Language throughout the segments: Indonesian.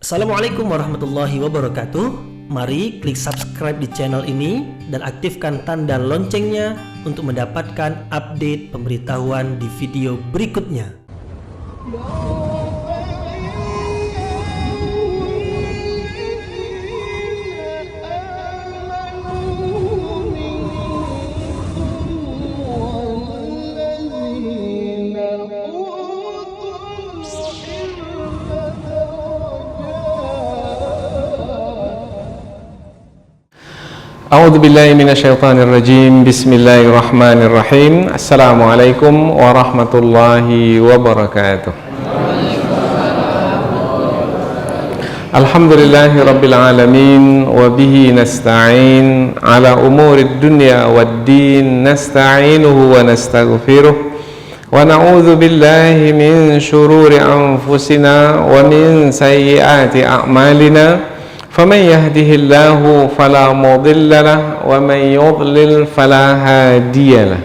Assalamualaikum warahmatullahi wabarakatuh. Mari klik subscribe di channel ini dan aktifkan tanda loncengnya untuk mendapatkan update pemberitahuan di video berikutnya. A'udzu billahi minasyaitonir rajim. Bismillahirrahmanirrahim. Assalamualaikum warahmatullahi wabarakatuh. Alhamdulillahi rabbil alamin wa bihi nasta'in ala umurid dunya waddin, nasta'inuhu wa nastaghfiruh wa na'udzu billahi min shururi anfusina wa min sayyiati a'malina. فمن يهده الله فلا مضل له ومن يضلل فلا هادي له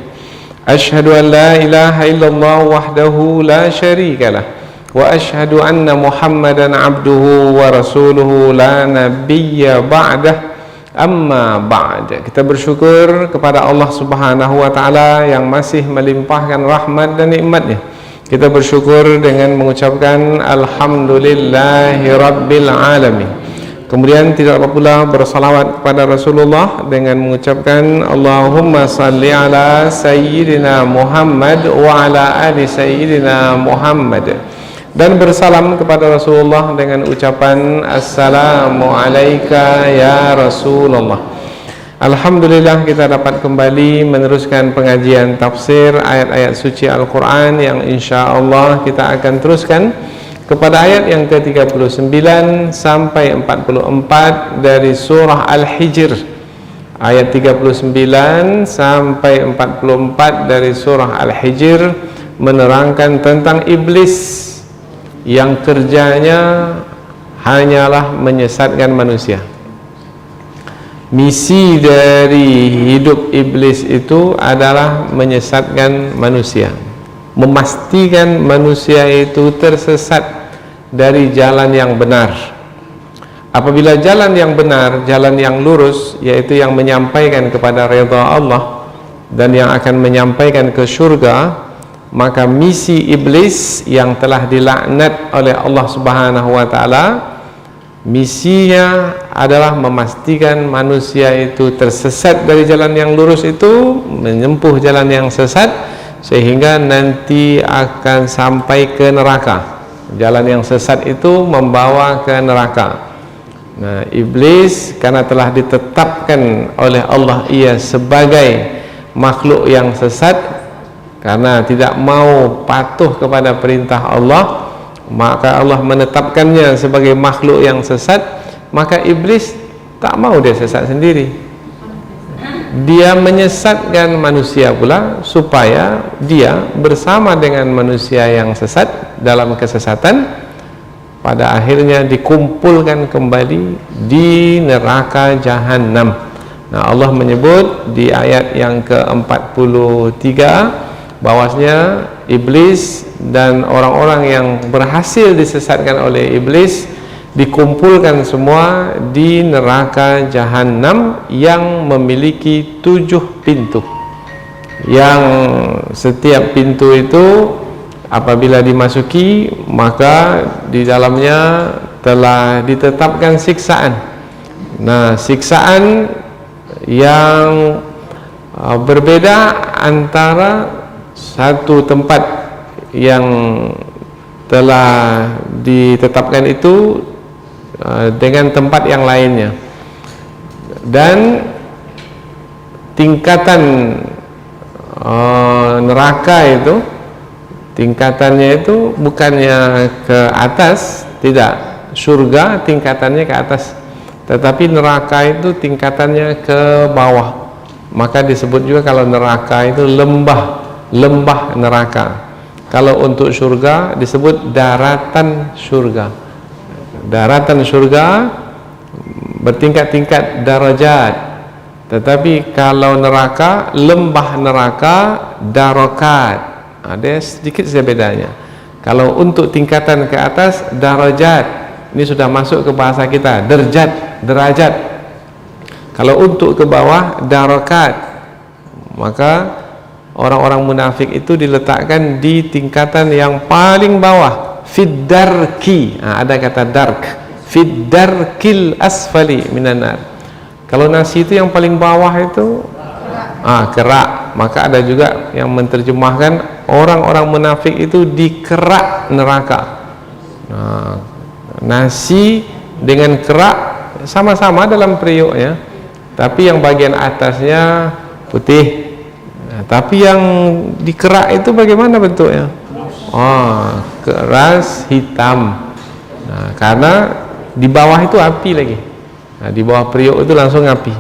أشهد أن لا إله إلا الله وحده لا شريك له وأشهد أن محمدا عبده ورسوله لا نبي بعده أما بعد. Kita bersyukur kepada Allah Subhanahu wa taala yang masih melimpahkan rahmat dan nikmatnya. Kita bersyukur dengan mengucapkan alhamdulillahi rabbil alamin. Kemudian tidak lupa pula bersalawat kepada Rasulullah dengan mengucapkan Allahumma salli ala Sayyidina Muhammad wa ala ali Sayyidina Muhammad, dan bersalam kepada Rasulullah dengan ucapan Assalamu alayka ya Rasulullah. Alhamdulillah kita dapat kembali meneruskan pengajian tafsir ayat-ayat suci Al-Quran yang insya Allah kita akan teruskan kepada ayat yang ke-39 sampai 44 dari surah Al-Hijr. Ayat 39 sampai 44 dari surah Al-Hijr menerangkan tentang iblis yang kerjanya hanyalah menyesatkan manusia. Misi dari hidup iblis itu adalah menyesatkan manusia, memastikan manusia itu tersesat dari jalan yang benar. Apabila jalan yang benar, jalan yang lurus, yaitu yang menyampaikan kepada redha Allah dan yang akan menyampaikan ke surga, maka misi iblis yang telah dilaknat oleh Allah Subhanahu wa taala, misinya adalah memastikan manusia itu tersesat dari jalan yang lurus itu, menempuh jalan yang sesat sehingga nanti akan sampai ke neraka. Jalan yang sesat itu membawa ke neraka. Nah, iblis karena telah ditetapkan oleh Allah ia sebagai makhluk yang sesat, karena tidak mau patuh kepada perintah Allah, maka Allah menetapkannya sebagai makhluk yang sesat. Maka iblis tak mau dia sesat sendiri. Dia menyesatkan manusia pula supaya dia bersama dengan manusia yang sesat dalam kesesatan, pada akhirnya dikumpulkan kembali di neraka jahanam. Nah, Allah menyebut di ayat yang ke-43 bahwasanya iblis dan orang-orang yang berhasil disesatkan oleh iblis dikumpulkan semua di neraka jahanam yang memiliki 7 pintu, yang setiap pintu itu apabila dimasuki maka di dalamnya telah ditetapkan siksaan. Nah, siksaan yang berbeda antara satu tempat yang telah ditetapkan itu dengan tempat yang lainnya, dan tingkatan neraka itu tingkatannya itu bukannya ke atas, tidak, surga tingkatannya ke atas, tetapi neraka itu tingkatannya ke bawah. Maka disebut juga kalau neraka itu lembah neraka. Kalau untuk surga disebut daratan surga. Daratan surga bertingkat-tingkat darajat, tetapi kalau neraka, lembah neraka darokat. Ada sedikit saja bedanya. Kalau untuk tingkatan ke atas darajat, ini sudah masuk ke bahasa kita, derajat. Kalau untuk ke bawah, darakat. Maka orang-orang munafik itu diletakkan di tingkatan yang paling bawah, fiddarki. Ada kata dark, fiddarkil asfali minan nar. Kalau nasi itu yang paling bawah itu kerak. Maka ada juga yang menerjemahkan orang-orang munafik itu di kerak neraka. Nasi dengan kerak sama-sama dalam periuknya, tapi yang bagian atasnya putih. Tapi yang di kerak itu bagaimana bentuknya? Keras hitam. Karena di bawah itu api lagi. Di bawah periuk itu langsung api.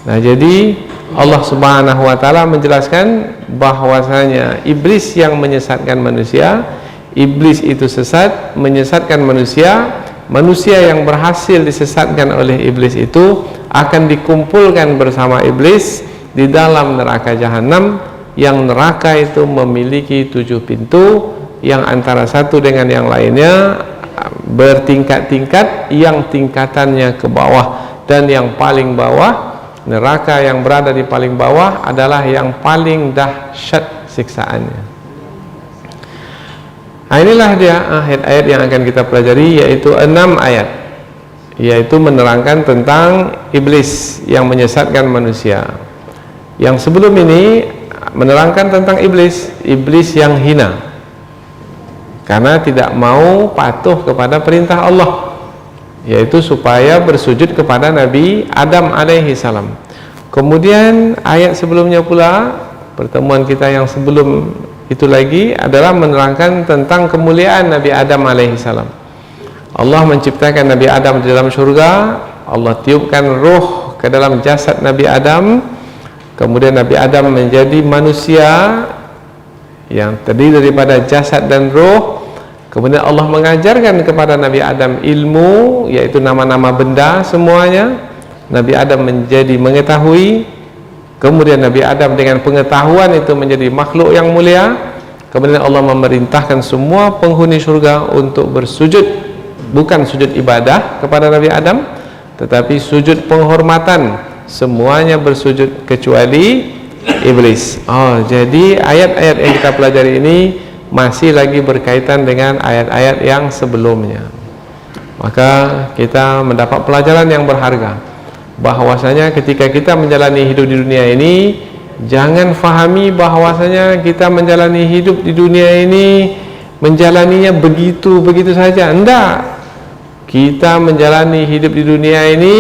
Jadi Allah Subhanahu wa taala menjelaskan bahwasanya iblis yang menyesatkan manusia, iblis itu sesat, menyesatkan manusia. Manusia yang berhasil disesatkan oleh iblis itu akan dikumpulkan bersama iblis di dalam neraka jahanam, yang neraka itu memiliki 7 pintu, yang antara satu dengan yang lainnya bertingkat-tingkat, yang tingkatannya ke bawah, dan yang paling bawah, neraka yang berada di paling bawah adalah yang paling dahsyat siksaannya. Inilah dia ayat-ayat yang akan kita pelajari, yaitu 6 ayat, yaitu menerangkan tentang iblis yang menyesatkan manusia. Yang sebelum ini menerangkan tentang iblis yang hina karena tidak mau patuh kepada perintah Allah, yaitu supaya bersujud kepada Nabi Adam alaihi salam. Kemudian ayat sebelumnya pula, pertemuan kita yang sebelum itu lagi adalah menerangkan tentang kemuliaan Nabi Adam alaihi salam. Allah menciptakan Nabi Adam di dalam surga, Allah tiupkan ruh ke dalam jasad Nabi Adam, kemudian Nabi Adam menjadi manusia yang terdiri daripada jasad dan ruh. Kemudian Allah mengajarkan kepada Nabi Adam ilmu, yaitu nama-nama benda semuanya. Nabi Adam menjadi mengetahui. Kemudian Nabi Adam dengan pengetahuan itu menjadi makhluk yang mulia. Kemudian Allah memerintahkan semua penghuni surga untuk bersujud, bukan sujud ibadah kepada Nabi Adam, tetapi sujud penghormatan. Semuanya bersujud kecuali iblis. Jadi ayat-ayat yang kita pelajari ini masih lagi berkaitan dengan ayat-ayat yang sebelumnya. Maka kita mendapat pelajaran yang berharga, bahwasanya ketika kita menjalani hidup di dunia ini, jangan fahami bahwasanya kita menjalani hidup di dunia ini menjalaninya begitu saja. Enggak. Kita menjalani hidup di dunia ini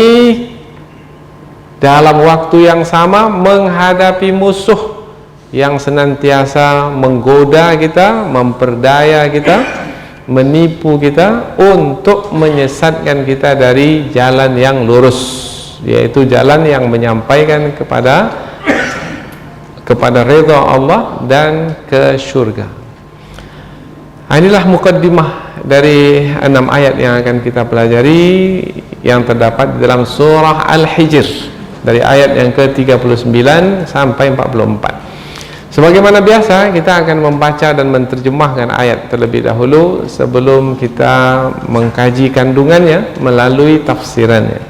dalam waktu yang sama menghadapi musuh yang senantiasa menggoda kita, memperdaya kita, menipu kita untuk menyesatkan kita dari jalan yang lurus, yaitu jalan yang menyampaikan kepada ridha Allah dan ke surga. Inilah mukaddimah dari 6 ayat yang akan kita pelajari, yang terdapat di dalam surah Al-Hijr, dari ayat yang ke-39 sampai 44. Sebagaimana biasa, kita akan membaca dan menerjemahkan ayat terlebih dahulu sebelum kita mengkaji kandungannya melalui tafsirannya.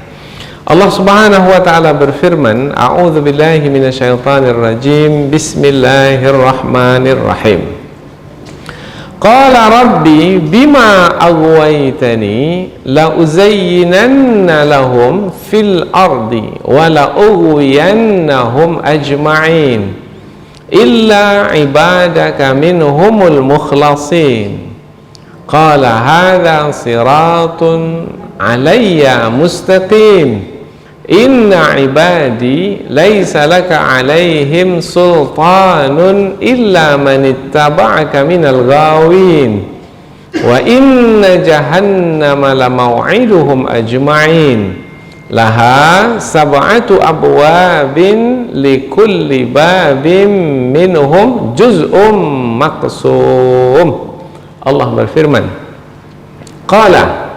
Allah Subhanahu wa taala berfirman, A'udzu billahi minasyaitonir rajim. Bismillahirrahmanirrahim. Qala rabbi bima aghwaytani la uzayyinanna lahum fil ardi wa la ughwiyannahum ajma'in illa ibadaka minhumul mukhlasin. Qala hadha siratun alayya mustaqim. Inna ibadi laysa laka alaihim sultanun illa man ittaba'aka minal ghawin. Wa inna jahannama lamaw'iduhum ajma'in. Laha sab'atu abwabin likulli babin minhum juz'um maqsum. Allah berfirman, qala,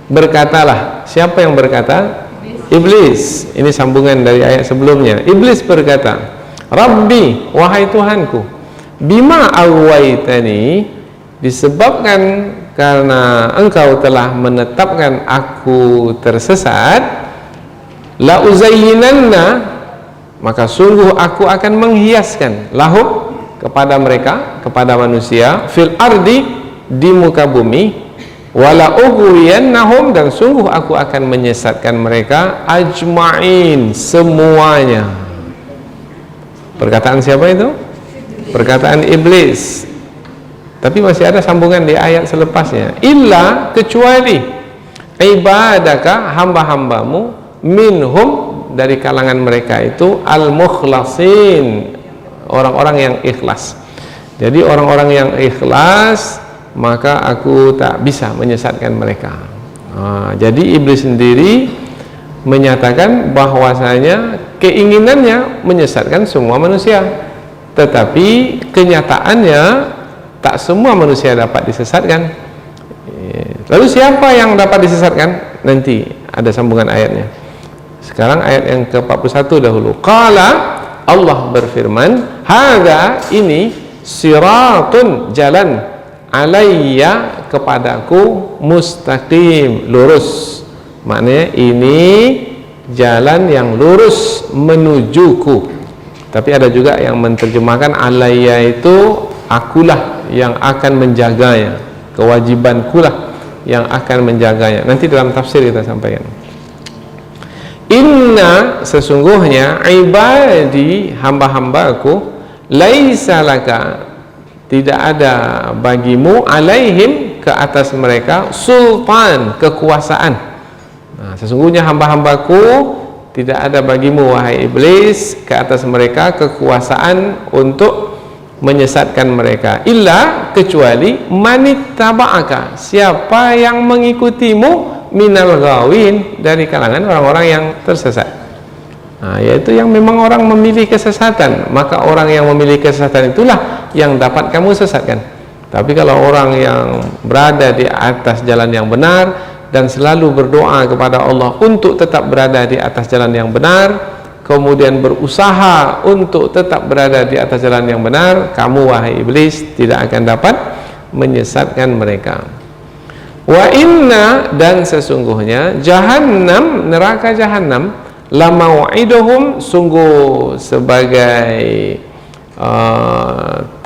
berkatalah. Siapa yang berkata? Iblis. Ini sambungan dari ayat sebelumnya. Iblis berkata, Rabbi, wahai Tuhanku, bima aghwaytani, disebabkan karena engkau telah menetapkan aku tersesat, la uzayyinanna, maka sungguh aku akan menghiaskan lahum, kepada mereka, kepada manusia, fil ardi, di muka bumi, wala ughwiyannahum, dan sungguh aku akan menyesatkan mereka, ajma'in, semuanya. Perkataan siapa itu? Perkataan iblis. Tapi masih ada sambungan di ayat selepasnya, illa, kecuali ibadaka, hamba-hambamu, minhum, dari kalangan mereka itu, al-mukhlasin, orang-orang yang ikhlas. Jadi orang-orang yang ikhlas, maka aku tak bisa menyesatkan mereka. Jadi iblis sendiri menyatakan bahwasanya keinginannya menyesatkan semua manusia, tetapi kenyataannya tak semua manusia dapat disesatkan. Lalu siapa yang dapat disesatkan? Nanti ada sambungan ayatnya. Sekarang ayat yang ke-41 dahulu. Qala, Allah berfirman, hadza, ini, siratun, jalan, alayya, kepadaku, mustaqim, lurus. Maknanya ini jalan yang lurus menujuku. Tapi ada juga yang menerjemahkan alayya itu akulah yang akan menjaganya, kewajibankulah yang akan menjaganya. Nanti dalam tafsir kita sampaikan. Inna, sesungguhnya, ibadi, hamba-hambaku, laisa laka, tidak ada bagimu, alaihim, ke atas mereka, sultan, kekuasaan. Sesungguhnya hamba-hambaku, tidak ada bagimu, wahai iblis, ke atas mereka kekuasaan untuk menyesatkan mereka, illa, kecuali, manittaba'aka, siapa yang mengikutimu, minal ghawin, dari kalangan orang-orang yang tersesat. Yaitu yang memang orang memilih kesesatan, maka orang yang memilih kesesatan itulah yang dapat kamu sesatkan. Tapi kalau orang yang berada di atas jalan yang benar dan selalu berdoa kepada Allah untuk tetap berada di atas jalan yang benar, kemudian berusaha untuk tetap berada di atas jalan yang benar, kamu wahai iblis tidak akan dapat menyesatkan mereka. Wa inna, dan sesungguhnya, jahannam, neraka jahannam, la mau'iduhum, sungguh sebagai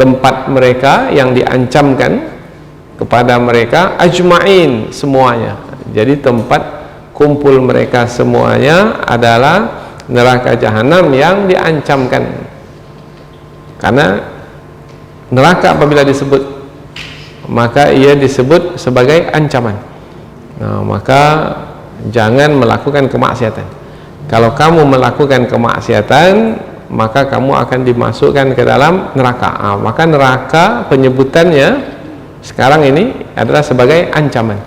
tempat mereka yang diancamkan kepada mereka, ajma'in, semuanya. Jadi tempat kumpul mereka semuanya adalah neraka jahannam yang diancamkan. Karena neraka apabila disebut, maka ia disebut sebagai ancaman. Maka jangan melakukan kemaksiatan. Kalau kamu melakukan kemaksiatan, maka kamu akan dimasukkan ke dalam neraka. Maka neraka penyebutannya sekarang ini adalah sebagai ancaman.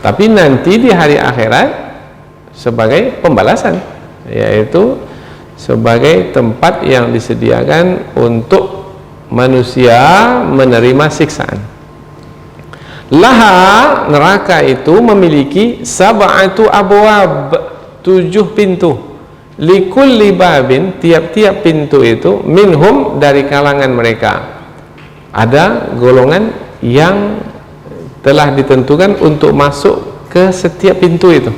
Tapi nanti di hari akhirat sebagai pembalasan, yaitu sebagai tempat yang disediakan untuk manusia menerima siksaan. Laha, neraka itu memiliki sab'atu abwab, 7 pintu. Likulli babin, tiap-tiap pintu itu, minhum, dari kalangan mereka, ada golongan yang telah ditentukan untuk masuk ke setiap pintu itu.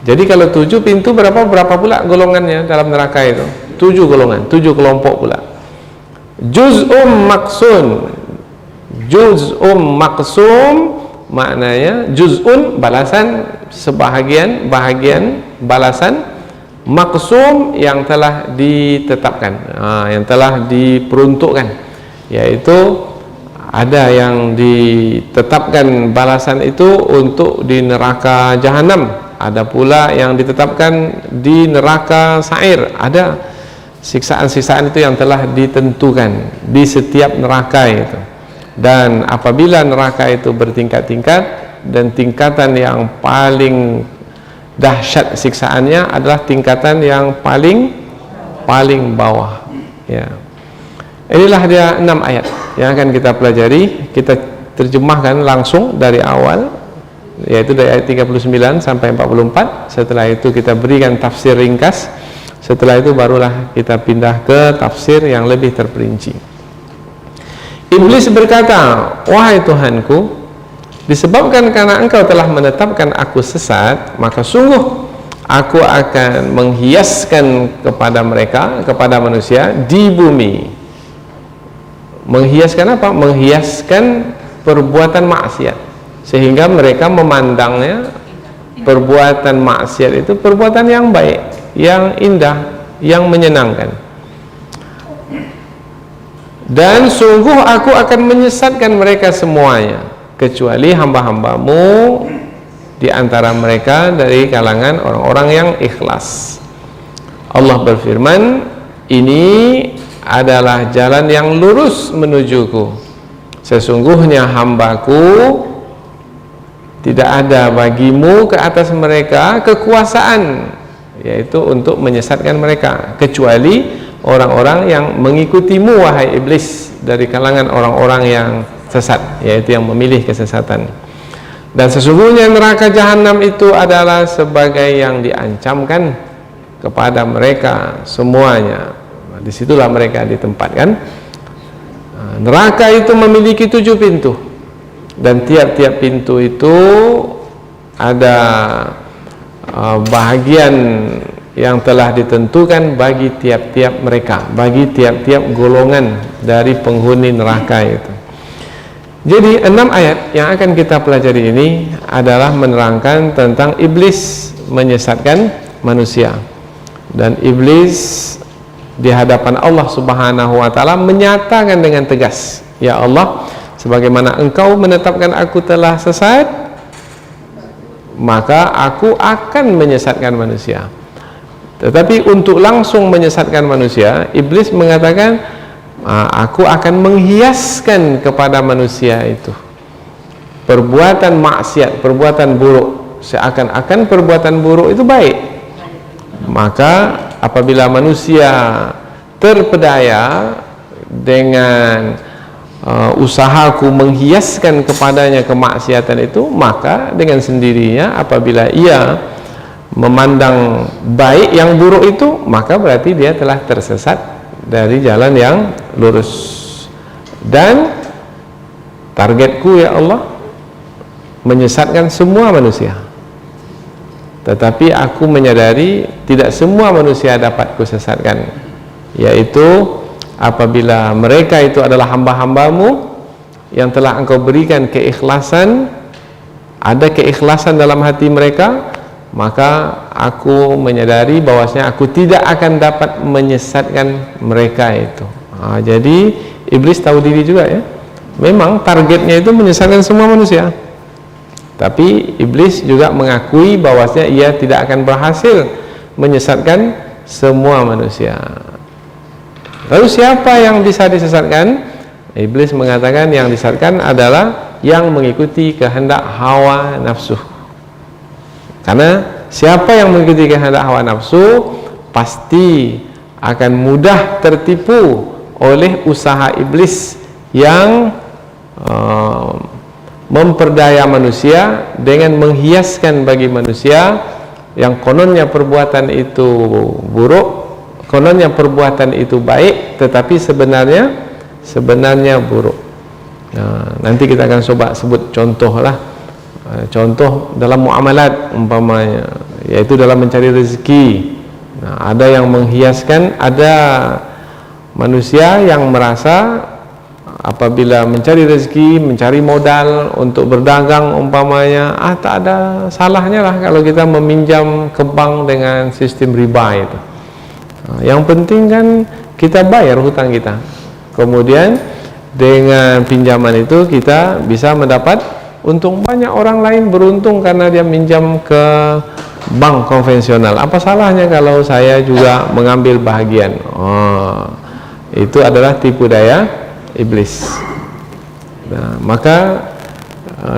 Jadi kalau 7 pintu, berapa pula golongannya dalam neraka itu? 7 golongan, 7 kelompok pula. Juz'um maksun, juz'um maksum, maknanya juz'un, balasan, sebahagian, bahagian, balasan, maksum, yang telah ditetapkan, yang telah diperuntukkan, yaitu ada yang ditetapkan balasan itu untuk di neraka jahanam, ada pula yang ditetapkan di neraka sa'ir, ada siksaan-siksaan itu yang telah ditentukan di setiap neraka itu. Dan apabila neraka itu bertingkat-tingkat, dan tingkatan yang paling dahsyat siksaannya adalah tingkatan yang paling bawah, ya. Inilah dia 6 ayat yang akan kita pelajari. Kita terjemahkan langsung dari awal, yaitu dari ayat 39 sampai 44. Setelah itu kita berikan tafsir ringkas. Setelah itu barulah kita pindah ke tafsir yang lebih terperinci. Iblis berkata, wahai Tuhanku, disebabkan karena engkau telah menetapkan aku sesat, maka sungguh aku akan menghiaskan kepada mereka, kepada manusia di bumi. Menghiaskan apa? Menghiaskan perbuatan maksiat, sehingga mereka memandangnya perbuatan maksiat itu perbuatan yang baik, yang indah, yang menyenangkan. Dan sungguh aku akan menyesatkan mereka semuanya, kecuali hamba-hambamu di antara mereka dari kalangan orang-orang yang ikhlas. Allah berfirman, ini adalah jalan yang lurus menujuku. Sesungguhnya hambaku, tidak ada bagimu ke atas mereka kekuasaan, yaitu untuk menyesatkan mereka, kecuali orang-orang yang mengikutimu wahai iblis dari kalangan orang-orang yang sesat, yaitu yang memilih kesesatan. Dan sesungguhnya neraka jahanam itu adalah sebagai yang diancamkan kepada mereka semuanya. Disitulah mereka ditempatkan. Neraka itu memiliki 7 pintu, dan tiap-tiap pintu itu ada bahagian yang telah ditentukan bagi tiap-tiap mereka, bagi tiap-tiap golongan dari penghuni neraka itu. Jadi 6 ayat yang akan kita pelajari ini adalah menerangkan tentang iblis menyesatkan manusia. Dan iblis di hadapan Allah Subhanahu wa taala menyatakan dengan tegas, ya Allah, sebagaimana engkau menetapkan aku telah sesat, maka aku akan menyesatkan manusia. Tetapi untuk langsung menyesatkan manusia, iblis mengatakan, aku akan menghiaskan kepada manusia itu perbuatan maksiat, perbuatan buruk, seakan-akan perbuatan buruk itu baik. Maka apabila manusia terpedaya dengan usahaku menghiaskan kepadanya kemaksiatan itu, maka dengan sendirinya apabila ia memandang baik yang buruk itu, maka berarti dia telah tersesat dari jalan yang lurus. Dan targetku, ya Allah, menyesatkan semua manusia. Tetapi aku menyadari tidak semua manusia dapat kusesatkan, yaitu apabila mereka itu adalah hamba-hambamu yang telah engkau berikan keikhlasan, ada keikhlasan dalam hati mereka, maka aku menyadari bahwasanya aku tidak akan dapat menyesatkan mereka itu. Jadi iblis tahu diri juga, ya, memang targetnya itu menyesatkan semua manusia, tapi iblis juga mengakui bahwasanya ia tidak akan berhasil menyesatkan semua manusia. Lalu siapa yang bisa disesatkan? Iblis mengatakan yang disesatkan adalah yang mengikuti kehendak hawa nafsu. Karena siapa yang mengikuti kehendak hawa nafsu pasti akan mudah tertipu oleh usaha iblis yang memperdaya manusia dengan menghiaskan bagi manusia yang kononnya perbuatan itu buruk, kononnya perbuatan itu baik, tetapi sebenarnya buruk. Nanti kita akan coba sebut contoh lah. Contoh dalam muamalat umpamanya, yaitu dalam mencari rezeki. Ada yang menghiaskan, ada manusia yang merasa apabila mencari rezeki, mencari modal untuk berdagang umpamanya, tak ada salahnya lah kalau kita meminjam ke bank dengan sistem riba itu. Yang penting kan kita bayar hutang kita, kemudian dengan pinjaman itu kita bisa mendapat untung. Banyak orang lain beruntung karena dia minjam ke bank konvensional. Apa salahnya kalau saya juga mengambil bahagian? Itu adalah tipu daya iblis. Maka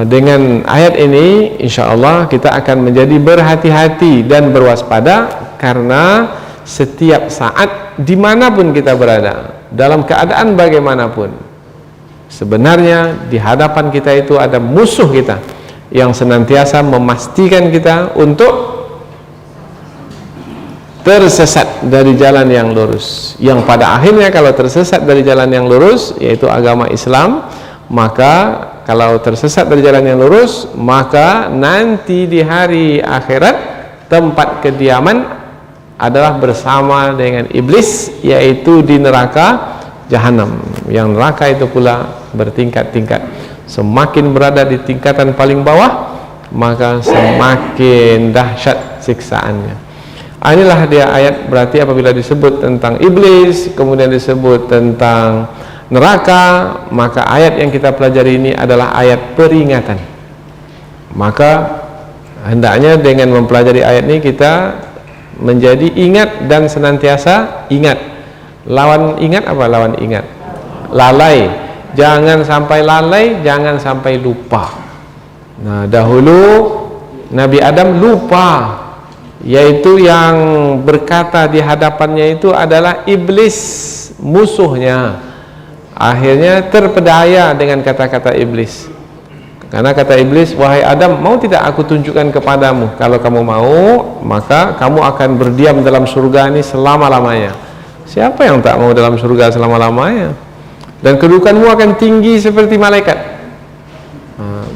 dengan ayat ini insya Allah kita akan menjadi berhati-hati dan berwaspada, karena setiap saat dimanapun kita berada, dalam keadaan bagaimanapun, sebenarnya di hadapan kita itu ada musuh kita yang senantiasa memastikan kita untuk tersesat dari jalan yang lurus, yang pada akhirnya kalau tersesat dari jalan yang lurus, yaitu agama Islam, maka kalau tersesat dari jalan yang lurus, maka nanti di hari akhirat tempat kediaman adalah bersama dengan iblis, yaitu di neraka Jahanam. Yang neraka itu pula bertingkat-tingkat. Semakin berada di tingkatan paling bawah, maka semakin dahsyat siksaannya. Inilah dia ayat. Berarti apabila disebut tentang iblis, kemudian disebut tentang neraka, maka ayat yang kita pelajari ini adalah ayat peringatan. Maka hendaknya dengan mempelajari ayat ini kita menjadi ingat dan senantiasa ingat. Lawan ingat apa? Lawan ingat lalai. Jangan sampai lalai, jangan sampai lupa. Nah, dahulu Nabi Adam lupa, yaitu yang berkata di hadapannya itu adalah iblis, musuhnya. Akhirnya terpedaya dengan kata-kata iblis. Karena kata iblis, wahai Adam, mau tidak aku tunjukkan kepadamu? Kalau kamu mau, maka kamu akan berdiam dalam surga ini selama-lamanya. Siapa yang tak mau dalam surga selama-lamanya? Dan kedudukanmu akan tinggi seperti malaikat.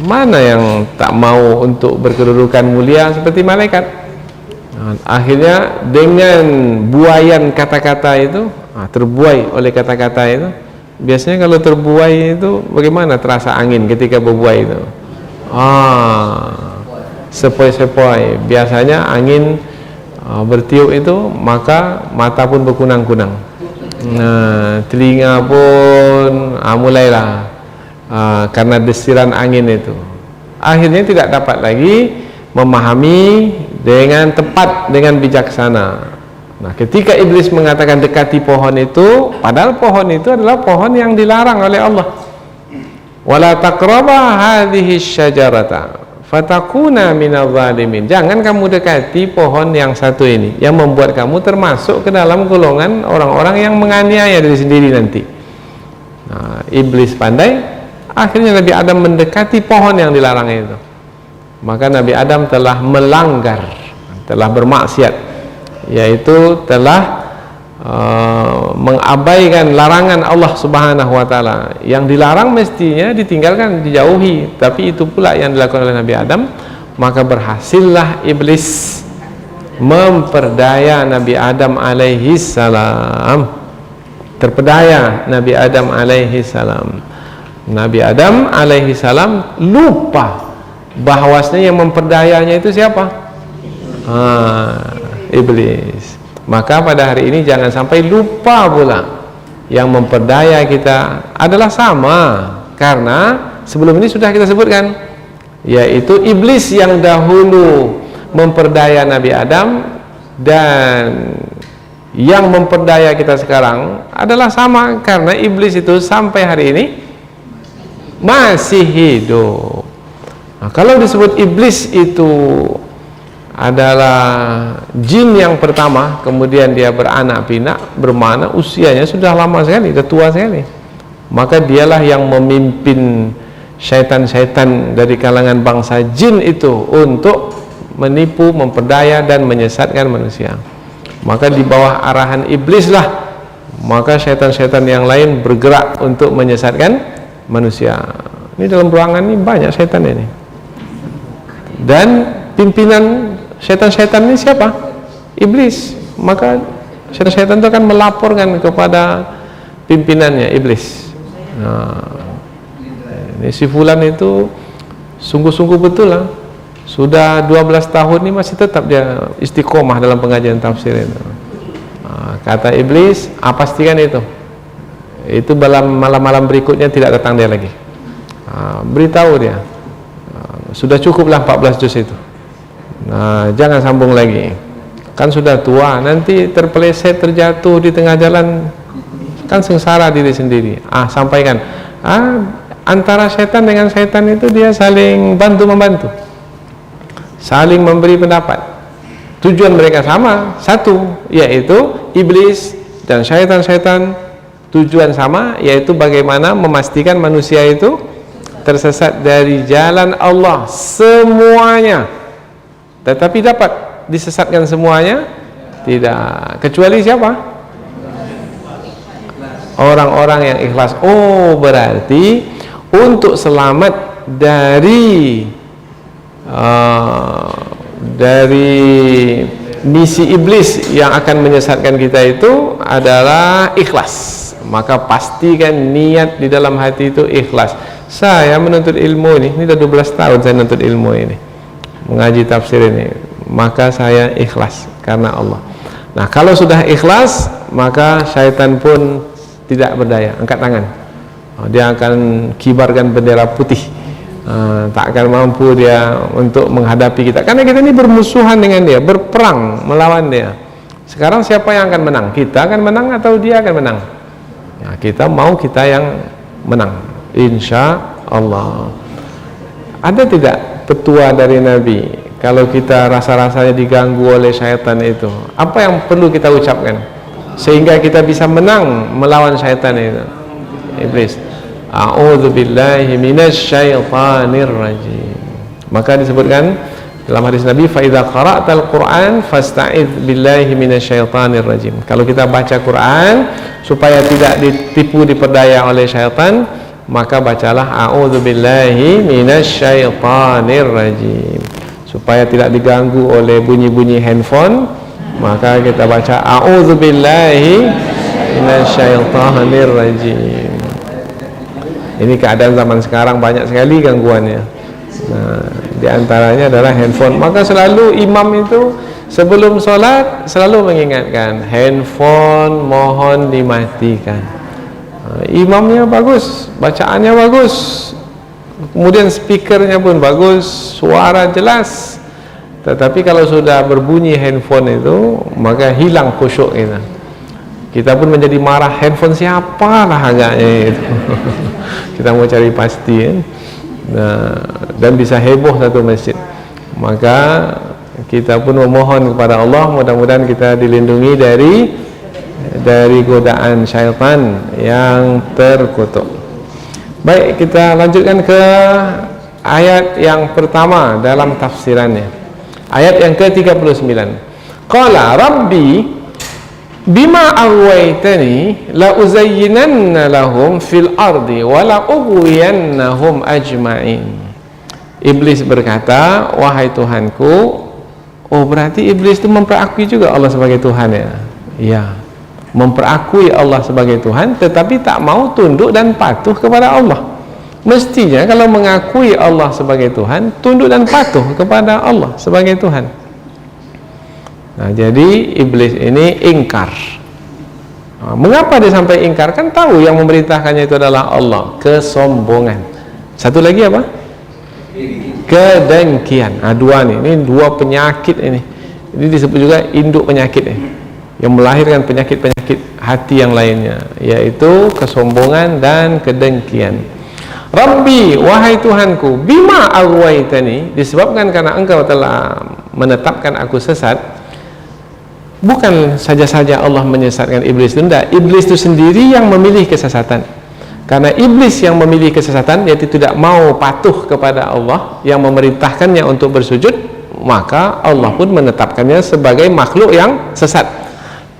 Mana yang tak mau untuk berkedudukan mulia seperti malaikat? Akhirnya dengan buayan kata-kata itu, terbuai oleh kata-kata itu. Biasanya kalau terbuai itu bagaimana terasa angin ketika berbuai itu? Sepoi-sepoi. Biasanya angin bertiup itu, maka mata pun berkunang-kunang. Nah, telinga pun mulailah karena desiran angin itu. Akhirnya tidak dapat lagi memahami dengan tepat, dengan bijaksana. Nah, ketika iblis mengatakan dekati pohon itu, padahal pohon itu adalah pohon yang dilarang oleh Allah. Wala taqraba hadhihi syajarata fatakuna minadh dhalimin. Jangan kamu dekati pohon yang satu ini, yang membuat kamu termasuk ke dalam golongan orang-orang yang menganiaya diri sendiri nanti. Nah, iblis pandai, akhirnya Nabi Adam mendekati pohon yang dilarang itu. Maka Nabi Adam telah melanggar, telah bermaksiat, yaitu telah mengabaikan larangan Allah Subhanahu wa taala. Yang dilarang mestinya ditinggalkan, dijauhi, tapi itu pula yang dilakukan oleh Nabi Adam. Maka berhasillah iblis memperdaya Nabi Adam alaihi salam. Terpedaya Nabi Adam alaihi salam. Nabi Adam alaihi salam lupa bahwasanya yang memperdayanya itu siapa? Iblis. Maka pada hari ini jangan sampai lupa pula, yang memperdaya kita adalah sama. Karena sebelum ini sudah kita sebutkan, yaitu iblis yang dahulu memperdaya Nabi Adam, dan yang memperdaya kita sekarang adalah sama. Karena iblis itu sampai hari ini masih hidup. Nah, kalau disebut iblis itu adalah jin yang pertama, kemudian dia beranak pinak, bermana usianya sudah lama sekali, sudah tua sekali, maka dialah yang memimpin syaitan-syaitan dari kalangan bangsa jin itu untuk menipu, memperdaya dan menyesatkan manusia. Maka di bawah arahan iblis lah, maka syaitan-syaitan yang lain bergerak untuk menyesatkan manusia. Ini dalam ruangan ini banyak syaitan ini, dan pimpinan syaitan-syaitan ini siapa? Iblis. Maka syaitan-syaitan itu akan melaporkan kepada pimpinannya, iblis. Nah, ini si fulan itu sungguh-sungguh betul lah, sudah 12 tahun ini masih tetap dia istiqomah dalam pengajian tafsir itu. Nah, kata iblis, pastikan itu malam-malam berikutnya tidak datang dia lagi. Beritahu dia, sudah cukuplah 14 juz itu. Nah, jangan sambung lagi, kan sudah tua, nanti terpeleset, terjatuh di tengah jalan, kan sengsara diri sendiri. Sampaikan, antara setan dengan setan itu dia saling bantu-membantu, saling memberi pendapat. Tujuan mereka sama, satu, yaitu iblis dan syaitan-syaitan tujuan sama, yaitu bagaimana memastikan manusia itu tersesat dari jalan Allah semuanya. Tetapi dapat disesatkan semuanya? Tidak. Kecuali siapa? Orang-orang yang ikhlas. Oh, berarti untuk selamat dari misi iblis yang akan menyesatkan kita itu adalah ikhlas. Maka pastikan niat di dalam hati itu ikhlas. Saya menuntut ilmu ini sudah 12 tahun saya menuntut ilmu ini, mengaji tafsir ini, maka saya ikhlas karena Allah. Nah, kalau sudah ikhlas, maka syaitan pun tidak berdaya. Angkat tangan, dia akan kibarkan bendera putih. Tak akan mampu dia untuk menghadapi kita, karena kita ini bermusuhan dengan dia, berperang melawan dia. Sekarang siapa yang akan menang? Kita akan menang atau dia akan menang? Ya, kita mau kita yang menang, insya Allah. Ada tidak petua dari Nabi kalau kita rasa-rasanya diganggu oleh syaitan itu? Apa yang perlu kita ucapkan sehingga kita bisa menang melawan syaitan itu, iblis? A'udzubillahi minasyaitonir rajim. Maka disebutkan dalam hadis Nabi, fa idza qara'tal Qur'an fasta'idz billahi minasyaitonir rajim. Kalau kita baca Quran supaya tidak ditipu diperdaya oleh syaitan, maka bacalah a'udzubillahi minasyaitonir rajim. Supaya tidak diganggu oleh bunyi-bunyi handphone, maka kita baca a'udzubillahi minasyaitonir rajim. Ini keadaan zaman sekarang banyak sekali gangguannya. Nah, di antaranya adalah handphone. Maka selalu imam itu sebelum sholat selalu mengingatkan, handphone mohon dimatikan. Imamnya bagus, bacaannya bagus, kemudian speakernya pun bagus, suara jelas. Tetapi kalau sudah berbunyi handphone itu, maka hilang khusyuk kita. Kita pun menjadi marah, handphone siapa lah agaknya itu. Kita mau cari pasti kan? Nah, dan bisa heboh satu masjid. Maka kita pun memohon kepada Allah, mudah-mudahan kita dilindungi dari godaan syaitan yang terkutuk. Baik, kita lanjutkan ke ayat yang pertama dalam tafsirannya. Ayat yang ke-39. Qala Rabbi bima aghwaytani la uzayyinanna lahum fil ardi wa la ughwiyannahum ajma'in. Iblis berkata, wahai Tuhanku. Oh, berarti iblis itu memperakui juga Allah sebagai Tuhan ya? Iya, memperakui Allah sebagai Tuhan, tetapi tak mau tunduk dan patuh kepada Allah. Mestinya kalau mengakui Allah sebagai Tuhan, tunduk dan patuh kepada Allah sebagai Tuhan. Nah, jadi iblis ini ingkar. Nah, mengapa dia sampai ingkar? Kan tahu yang memerintahkannya itu adalah Allah. Kesombongan. Satu lagi apa? Kedengkian. Nah, dua nih. Ini dua penyakit ini. Ini disebut juga induk penyakit nih, yang melahirkan penyakit-penyakit hati yang lainnya, yaitu kesombongan dan kedengkian. Rabbi, wahai Tuhanku, bima aghwaytani, disebabkan karena engkau telah menetapkan aku sesat. Bukan saja-saja Allah menyesatkan iblis itu, tidak. Iblis itu sendiri yang memilih kesesatan. Karena iblis yang memilih kesesatan, yaitu tidak mau patuh kepada Allah yang memerintahkannya untuk bersujud, maka Allah pun menetapkannya sebagai makhluk yang sesat.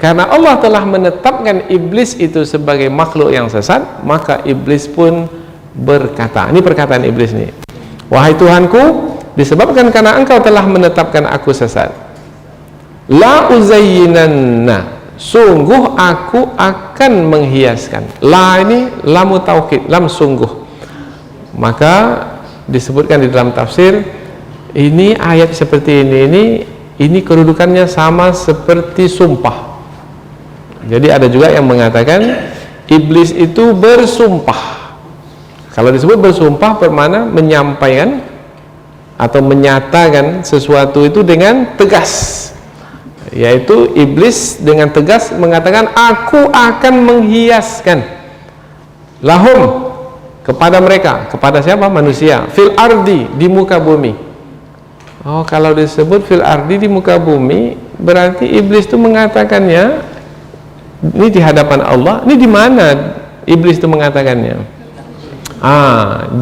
Karena Allah telah menetapkan iblis itu sebagai makhluk yang sesat, maka iblis pun berkata, ini perkataan iblis nih, wahai Tuhanku, disebabkan karena engkau telah menetapkan aku sesat, la uzayyinanna, sungguh aku akan menghiaskan. La ini lamu taukid, lam sungguh. Maka disebutkan di dalam tafsir, ini ayat seperti ini kedudukannya sama seperti sumpah. Jadi ada juga yang mengatakan iblis itu bersumpah. Kalau disebut bersumpah bermakna menyampaikan atau menyatakan sesuatu itu dengan tegas. Yaitu iblis dengan tegas mengatakan, aku akan menghiaskan lahum, kepada mereka. Kepada siapa? Manusia. Fil ardi, di muka bumi. Oh, kalau disebut fil ardi, di muka bumi, berarti iblis itu mengatakannya ini di hadapan Allah. Ini di mana iblis itu mengatakannya?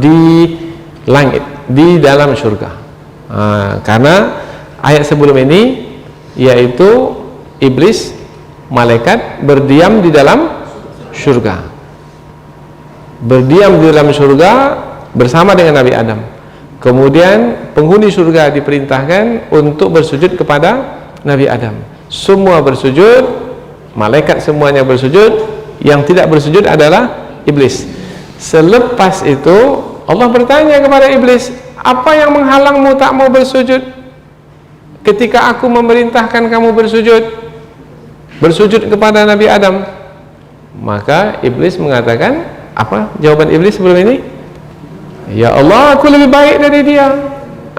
Di langit, di dalam surga. Karena ayat sebelum ini, yaitu iblis, malaikat berdiam di dalam surga. Berdiam di dalam surga bersama dengan Nabi Adam. Kemudian penghuni surga diperintahkan untuk bersujud kepada Nabi Adam. Semua bersujud, malaikat semuanya bersujud, yang tidak bersujud adalah iblis. Selepas itu Allah bertanya kepada iblis, apa yang menghalangmu tak mau bersujud ketika aku memerintahkan kamu bersujud kepada Nabi Adam? Maka iblis mengatakan, apa jawaban iblis sebelum ini? Ya Allah, aku lebih baik dari dia.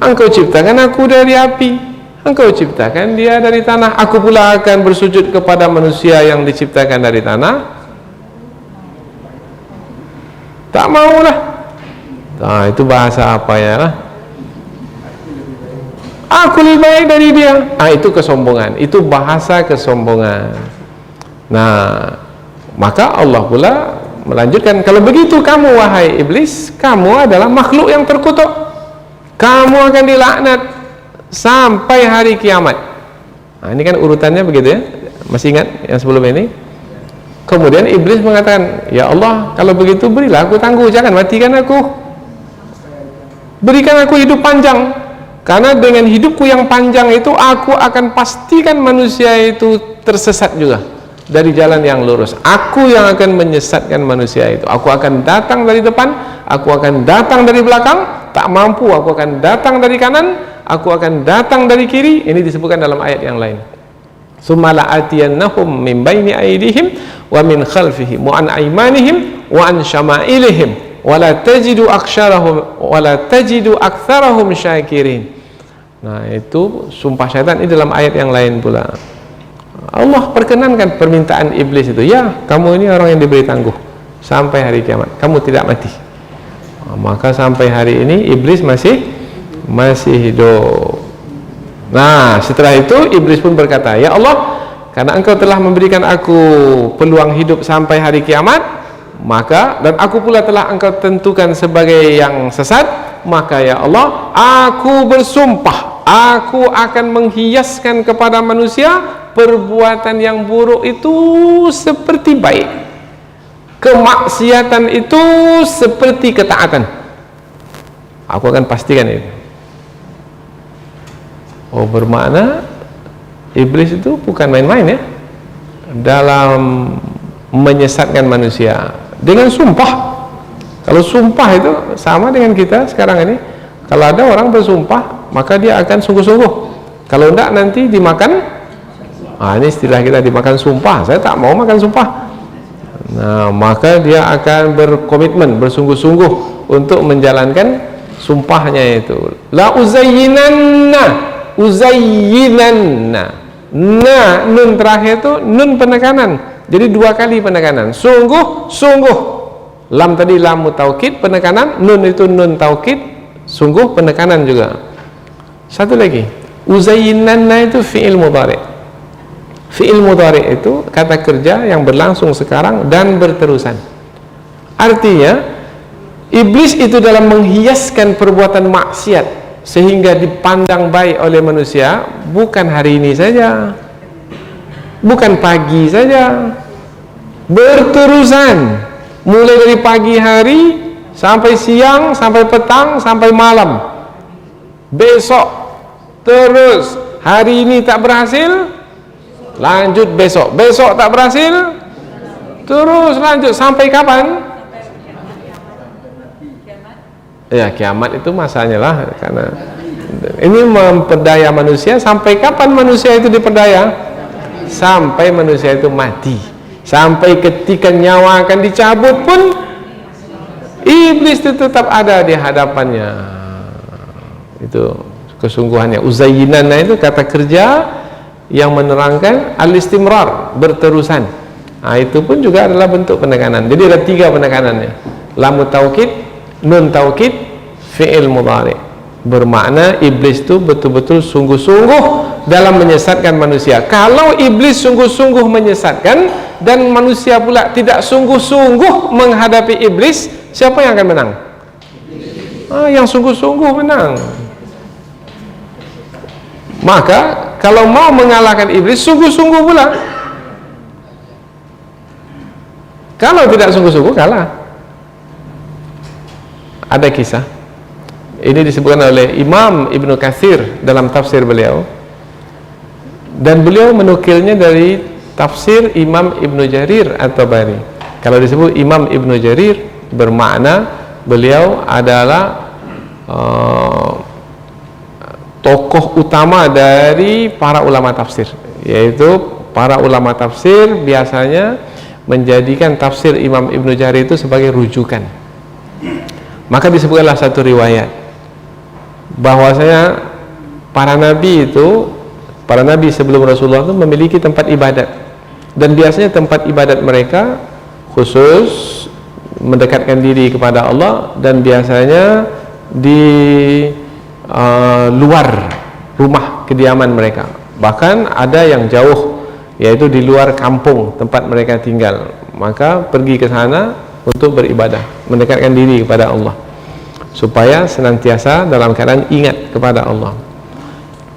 Engkau ciptakan aku dari api, Engkau ciptakan dia dari tanah, aku pula akan bersujud kepada manusia yang diciptakan dari tanah. Tak maulah. Nah, itu bahasa apa ya? Aku lebih baik dari dia. Itu kesombongan, itu bahasa kesombongan. Nah, maka Allah pula melanjutkan, kalau begitu kamu wahai iblis, kamu adalah makhluk yang terkutuk, kamu akan dilaknat sampai hari kiamat. Ini kan urutannya begitu ya, masih ingat yang sebelum ini? Kemudian iblis mengatakan, ya Allah, kalau begitu berilah aku tangguh, jangan matikan aku, berikan aku hidup panjang, karena dengan hidupku yang panjang itu aku akan pastikan manusia itu tersesat juga dari jalan yang lurus. Aku yang akan menyesatkan manusia itu. Aku akan datang dari depan, aku akan datang dari belakang, tak mampu aku akan datang dari kanan, aku akan datang dari kiri. Ini disebutkan dalam ayat yang lain. Summa la'atiyannahum min baini aydihim wa min khalfihim wa an aymanihim wa an syama'ilihim wa la tajidu aktsarahum syakirin. Nah, itu sumpah syaitan ini dalam ayat yang lain pula. Allah perkenankan permintaan iblis itu, ya kamu ini orang yang diberi tangguh sampai hari kiamat, kamu tidak mati. Maka sampai hari ini iblis masih hidup. Nah, setelah itu iblis pun berkata, ya Allah, karena engkau telah memberikan aku peluang hidup sampai hari kiamat, maka dan aku pula telah engkau tentukan sebagai yang sesat, maka ya Allah, aku bersumpah, aku akan menghiaskan kepada manusia perbuatan yang buruk itu seperti baik, kemaksiatan itu seperti ketaatan. Aku akan pastikan itu. Oh, bermakna iblis itu bukan main-main ya dalam menyesatkan manusia dengan sumpah. Kalau sumpah itu sama dengan kita sekarang ini. Kalau ada orang bersumpah, maka dia akan sungguh-sungguh. Kalau tidak nanti dimakan. Ini istilah kita, dimakan sumpah. Saya tak mau makan sumpah. Nah, maka dia akan berkomitmen, bersungguh-sungguh untuk menjalankan sumpahnya itu. La uzayyinanna. Nah, nun terakhir itu nun penekanan. Jadi dua kali penekanan. Sungguh, sungguh. Lam tadi lam taukid penekanan, nun itu nun taukid, sungguh penekanan juga. Satu lagi, uzayyinanna itu fi'il mudhari'. Fi'il mudhari' itu kata kerja yang berlangsung sekarang dan berterusan. Artinya iblis itu dalam menghiaskan perbuatan maksiat sehingga dipandang baik oleh manusia, bukan hari ini saja, bukan pagi saja, berterusan, mulai dari pagi hari sampai siang, sampai petang, sampai malam, besok terus. Hari ini tak berhasil, lanjut besok, besok tak berhasil, terus lanjut sampai kapan? Ya, kiamat itu masanya lah, karena ini memperdaya manusia. Sampai kapan manusia itu diperdaya? Sampai manusia itu mati, sampai ketika nyawa akan dicabut pun iblis itu tetap ada di hadapannya. Itu kesungguhannya. Uzayyinanna itu kata kerja yang menerangkan al-istimrar, berterusan. Itu pun juga adalah bentuk penekanan. Jadi ada tiga penekanannya. Lam taukid, nun taukid, fi'il mudhari'. Bermakna iblis itu betul-betul sungguh-sungguh dalam menyesatkan manusia. Kalau iblis sungguh-sungguh menyesatkan dan manusia pula tidak sungguh-sungguh menghadapi iblis, siapa yang akan menang? Yang sungguh-sungguh menang. Maka kalau mau mengalahkan iblis, sungguh-sungguh pula. Kalau tidak sungguh-sungguh, kalah. ada kisah. Ini disebutkan oleh Imam Ibnu Katsir dalam tafsir beliau, dan beliau menukilnya dari tafsir Imam Ibnu Jarir At-Tabari. Kalau disebut Imam Ibnu Jarir, bermakna beliau adalah tokoh utama dari para ulama tafsir, yaitu para ulama tafsir biasanya menjadikan tafsir Imam Ibnu Jarir itu sebagai rujukan. Maka disebutkanlah satu riwayat bahwasanya para nabi sebelum Rasulullah itu memiliki tempat ibadat, dan biasanya tempat ibadat mereka khusus mendekatkan diri kepada Allah, dan biasanya di luar rumah kediaman mereka, bahkan ada yang jauh, yaitu di luar kampung tempat mereka tinggal. Maka pergi ke sana untuk beribadah, mendekatkan diri kepada Allah, supaya senantiasa dalam keadaan ingat kepada Allah.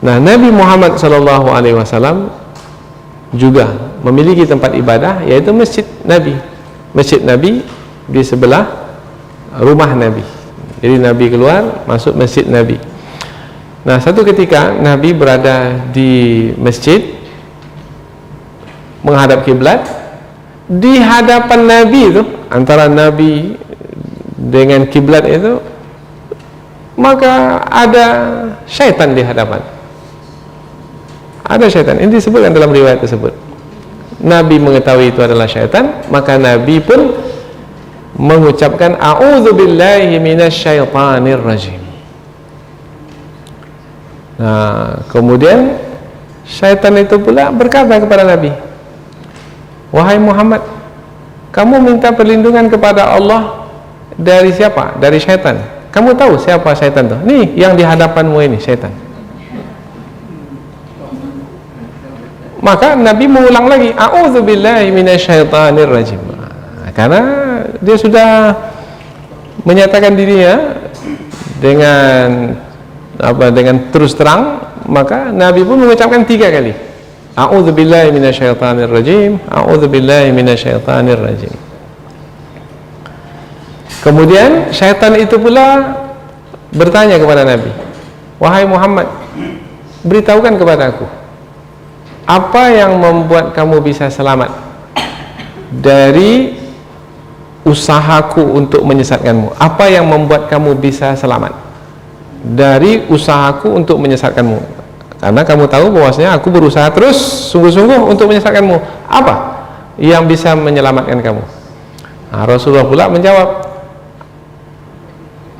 Nah, Nabi Muhammad SAW juga memiliki tempat ibadah, yaitu masjid Nabi. Masjid Nabi di sebelah rumah Nabi. Jadi Nabi keluar, masuk masjid Nabi. Nah, satu ketika Nabi berada di masjid menghadap kiblat. Di hadapan Nabi itu, antara Nabi dengan kiblat itu, maka ada syaitan di hadapan. Ada syaitan. Ini disebutkan dalam riwayat tersebut. Nabi mengetahui itu adalah syaitan, maka Nabi pun mengucapkan a'udzubillahi minasyaitonir rajim. Nah, kemudian syaitan itu pula berkata kepada Nabi, wahai Muhammad, kamu minta perlindungan kepada Allah dari siapa? Dari syaitan. Kamu tahu siapa syaitan itu? Nih, yang di hadapanmu ini syaitan. Maka Nabi mengulang lagi, a'udzubillahi minasyaitonir rajim. Karena dia sudah menyatakan dirinya dengan terus terang, maka Nabi pun mengucapkan 3 kali, a'udzubillahi minasyaitonir rajim, a'udzubillahi minasyaitonir rajim. Kemudian syaitan itu pula bertanya kepada Nabi, wahai Muhammad, beritahukan kepada aku, apa yang membuat kamu bisa selamat dari usahaku untuk menyesatkanmu? Apa yang membuat kamu bisa selamat dari usahaku untuk menyesatkanmu? Karena kamu tahu bahwasanya aku berusaha terus sungguh-sungguh untuk menyesatkanmu. Apa yang bisa menyelamatkan kamu? Nah, Rasulullah pula menjawab,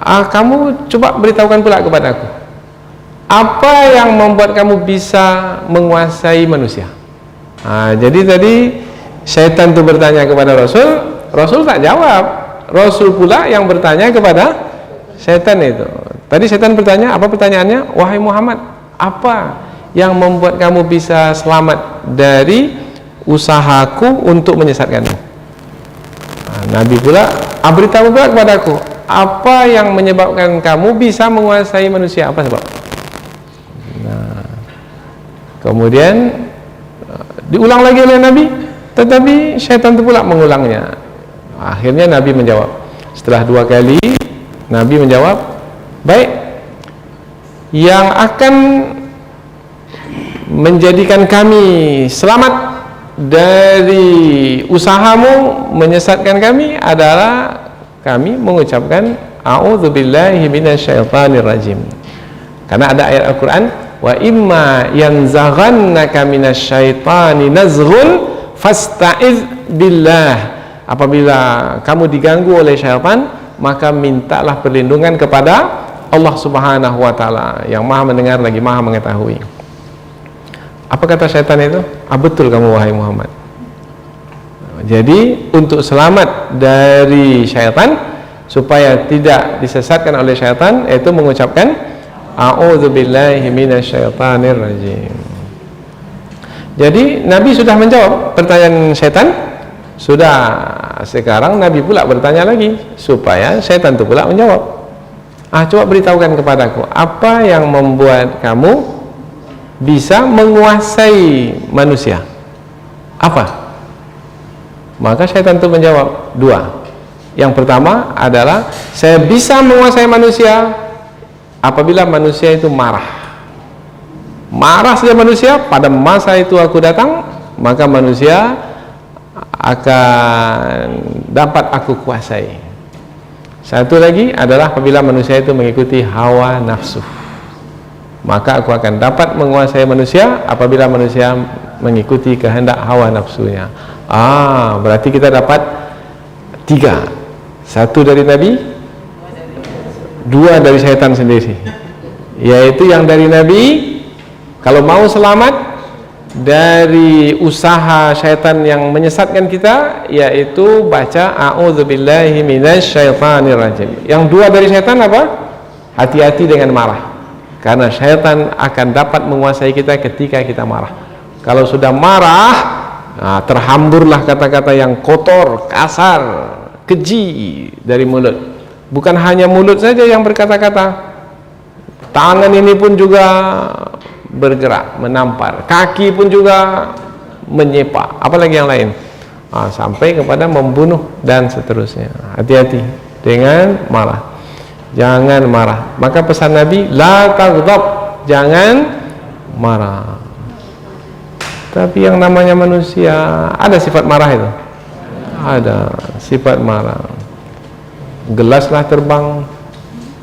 kamu coba beritahukan pula kepadaku, apa yang membuat kamu bisa menguasai manusia? Jadi tadi syaitan itu bertanya kepada Rasul, Rasul tak jawab. Rasul pula yang bertanya kepada syaitan itu. Tadi syaitan bertanya, apa pertanyaannya? Wahai Muhammad, apa yang membuat kamu bisa selamat dari usahaku untuk menyesatkanmu? Nabi pula, beritahu pula kepadaku, apa yang menyebabkan kamu bisa menguasai manusia? Apa sebab? Nah, kemudian diulang lagi oleh Nabi, tetapi syaitan itu pula mengulangnya. Akhirnya Nabi menjawab. Setelah 2 kali Nabi menjawab, baik, yang akan menjadikan kami selamat dari usahamu menyesatkan kami adalah kami mengucapkan a'udzubillahi minasyaitonir rajim. Karena ada ayat Al-Quran, wa imma yanzaghannaka minasyaitani nazghun fasta'iz billah. Apabila kamu diganggu oleh syaitan, maka mintalah perlindungan kepada Allah Subhanahu wa ta'ala yang maha mendengar lagi maha mengetahui. Apa kata syaitan itu? Betul kamu wahai Muhammad. Jadi untuk selamat dari syaitan, supaya tidak disesatkan oleh syaitan, yaitu mengucapkan a'udzubillahi minasyaitonir rajim. Jadi Nabi sudah menjawab pertanyaan syaitan. Sudah, sekarang Nabi pula bertanya lagi supaya syaitan itu pula menjawab. Coba beritahukan kepadaku, apa yang membuat kamu bisa menguasai manusia? Apa? Maka syaitan itu menjawab 2. Yang pertama adalah saya bisa menguasai manusia apabila manusia itu marah. Marah saja manusia, pada masa itu aku datang, maka manusia akan dapat aku kuasai. Satu lagi adalah apabila manusia itu mengikuti hawa nafsu, maka aku akan dapat menguasai manusia apabila manusia mengikuti kehendak hawa nafsunya. Berarti kita dapat 3. 1 dari Nabi, 2 dari syaitan sendiri. Yaitu yang dari Nabi, kalau mau selamat dari usaha syaitan yang menyesatkan kita, yaitu baca a'udzubillahi minasyaitonirrajim. Yang 2 dari syaitan apa? Hati-hati dengan marah, karena syaitan akan dapat menguasai kita ketika kita marah. Kalau sudah marah, terhamburlah kata-kata yang kotor, kasar, keji dari mulut. Bukan hanya mulut saja yang berkata-kata, tangan ini pun juga bergerak, menampar, kaki pun juga menyepak, apalagi yang lain, sampai kepada membunuh dan seterusnya. Hati-hati dengan marah, jangan marah. Maka pesan Nabi, la taghdab, jangan marah. Tapi yang namanya manusia ada sifat marah itu, ada sifat marah. Gelaslah terbang,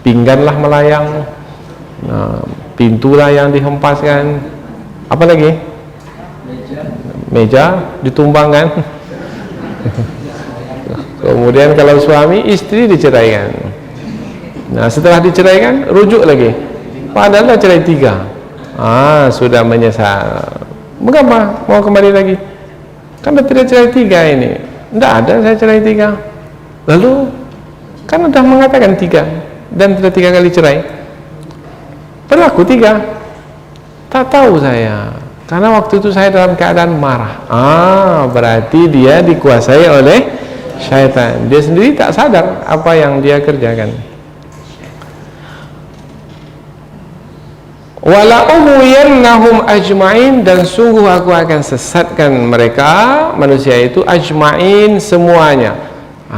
pingganlah melayang, pintulah yang dihempaskan, apa lagi? Meja ditumbangkan. Kemudian kalau suami istri diceraikan. Nah, setelah diceraikan rujuk lagi, padahal cerai 3. Sudah menyesal. Mengapa mau kembali lagi? Kan tidak cerai 3 ini. Tidak ada saya cerai 3. Lalu kan sudah mengatakan 3 dan sudah 3 kali cerai. Berlaku 3. Tak tahu saya, karena waktu itu saya dalam keadaan marah. Berarti dia dikuasai oleh syaitan. Dia sendiri tak sadar apa yang dia kerjakan. Wala ughwiyannahum ajma'in, dan sungguh aku akan sesatkan mereka manusia itu ajma'in, semuanya.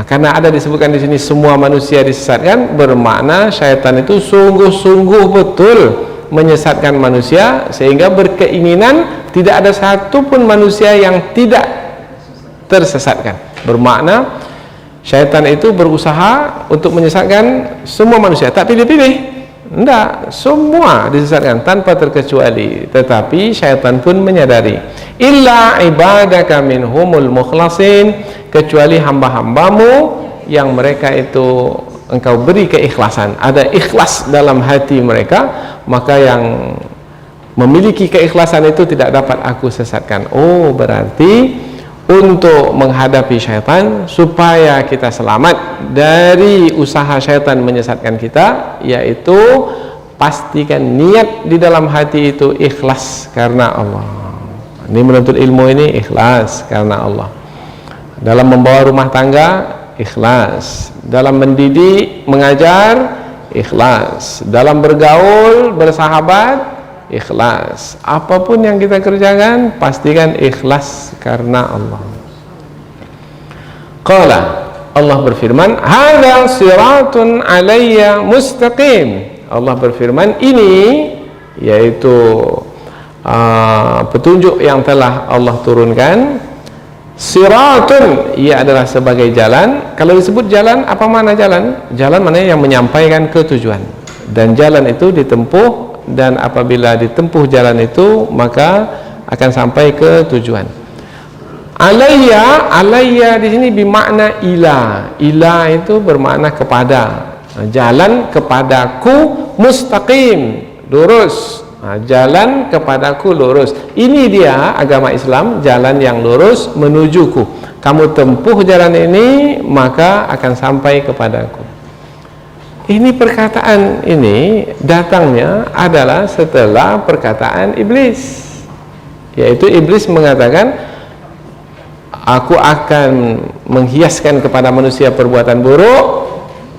Karena ada disebutkan di sini semua manusia disesatkan, bermakna syaitan itu sungguh-sungguh betul menyesatkan manusia, sehingga berkeinginan tidak ada satupun manusia yang tidak tersesatkan. Bermakna syaitan itu berusaha untuk menyesatkan semua manusia, tak pilih-pilih. Tidak, semua disesatkan tanpa terkecuali. Tetapi syaitan pun menyadari, illa ibadaka minhumul mukhlasin, kecuali hamba-hambamu yang mereka itu engkau beri keikhlasan, ada ikhlas dalam hati mereka, maka yang memiliki keikhlasan itu tidak dapat aku sesatkan. Berarti untuk menghadapi syaitan, supaya kita selamat dari usaha syaitan menyesatkan kita, yaitu pastikan niat di dalam hati itu ikhlas karena Allah. Ini menuntut ilmu ini ikhlas karena Allah. Dalam membawa rumah tangga ikhlas, dalam mendidik, mengajar ikhlas, dalam bergaul, bersahabat ikhlas. Apapun yang kita kerjakan, pastikan ikhlas karena Allah. Qala, Allah berfirman, hadza siratun alayya mustaqim. Allah berfirman, ini yaitu petunjuk yang telah Allah turunkan. Siratun, ia adalah sebagai jalan. Kalau disebut jalan, apa makna jalan? Jalan maknanya yang menyampaikan ke tujuan, dan jalan itu ditempuh, dan apabila ditempuh jalan itu maka akan sampai ke tujuan. Alayya, alayya di sini bermakna ila. Ila itu bermakna kepada. Jalan kepadaku mustaqim, lurus. Jalan kepadaku lurus. Ini dia agama Islam, jalan yang lurus menujuku. Kamu tempuh jalan ini maka akan sampai kepadaku. Ini perkataan ini datangnya adalah setelah perkataan iblis, yaitu iblis mengatakan, aku akan menghiaskan kepada manusia perbuatan buruk,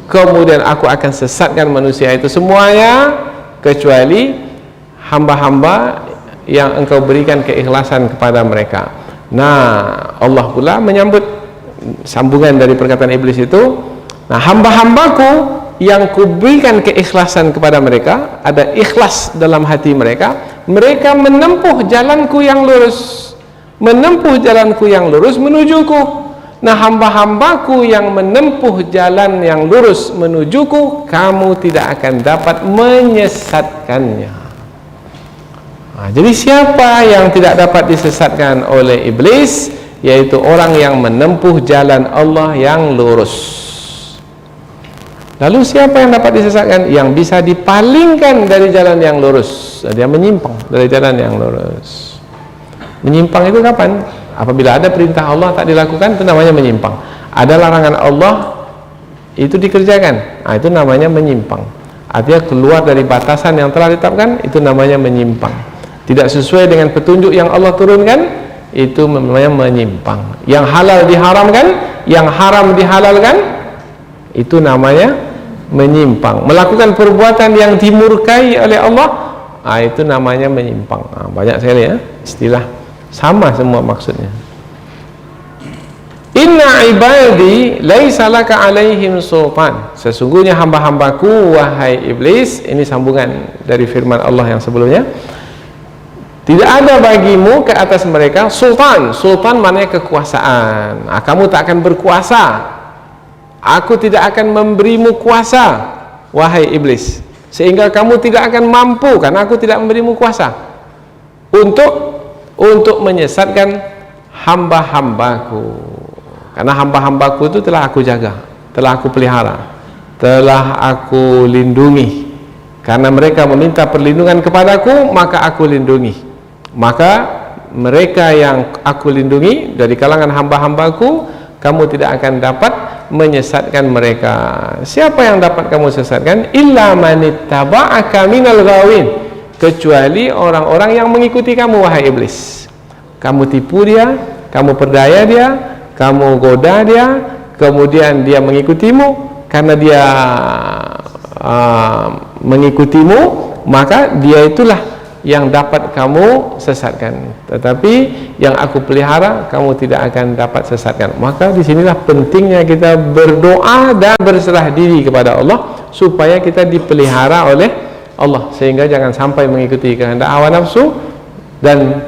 kemudian aku akan sesatkan manusia itu semuanya kecuali hamba-hamba yang engkau berikan keikhlasan kepada mereka. Nah, Allah pula menyambut sambungan dari perkataan iblis itu, nah hamba-hambaku yang kuberikan keikhlasan kepada mereka, ada ikhlas dalam hati mereka, mereka menempuh jalanku yang lurus, menempuh jalanku yang lurus menujuku. Nah hamba-hambaku yang menempuh jalan yang lurus menujuku, kamu tidak akan dapat menyesatkannya. Nah, jadi siapa yang tidak dapat disesatkan oleh iblis? Yaitu orang yang menempuh jalan Allah yang lurus. Lalu siapa yang dapat disesatkan? Yang bisa dipalingkan dari jalan yang lurus. Dia menyimpang dari jalan yang lurus. Menyimpang itu kapan? Apabila ada perintah Allah tak dilakukan, itu namanya menyimpang. Ada larangan Allah, itu dikerjakan, nah, itu namanya menyimpang. Artinya keluar dari batasan yang telah ditetapkan, itu namanya menyimpang. Tidak sesuai dengan petunjuk yang Allah turunkan, itu namanya menyimpang. Yang halal diharamkan, yang haram dihalalkan, itu namanya menyimpang. Melakukan perbuatan yang dimurkai oleh Allah, nah, itu namanya menyimpang. Nah, banyak sekali ya istilah, sama semua maksudnya. Inna ibadi laisa laka alaihim sultan. Sesungguhnya hamba-hambaku, wahai iblis, ini sambungan dari firman Allah yang sebelumnya, tidak ada bagimu ke atas mereka sultan. Sultan maknanya kekuasaan. Nah, kamu tak akan berkuasa. Aku tidak akan memberimu kuasa, wahai iblis, sehingga kamu tidak akan mampu, karena aku tidak memberimu kuasa untuk menyesatkan hamba-hambaku. Karena hamba-hambaku itu telah aku jaga, telah aku pelihara, telah aku lindungi. Karena mereka meminta perlindungan kepadaku, maka aku lindungi. Maka mereka yang aku lindungi dari kalangan hamba-hambaku, kamu tidak akan dapat menyesatkan mereka. Siapa yang dapat kamu sesatkan? Illa manittaba'aka minal ghawin, kecuali orang-orang yang mengikuti kamu, wahai iblis. Kamu tipu dia, kamu perdaya dia, kamu goda dia, kemudian dia mengikutimu. Karena dia mengikutimu, maka dia itulah yang dapat kamu sesatkan. Tetapi yang aku pelihara, kamu tidak akan dapat sesatkan. Maka disinilah pentingnya kita berdoa dan berserah diri kepada Allah, supaya kita dipelihara oleh Allah, sehingga jangan sampai mengikuti kehendak hawa nafsu. Dan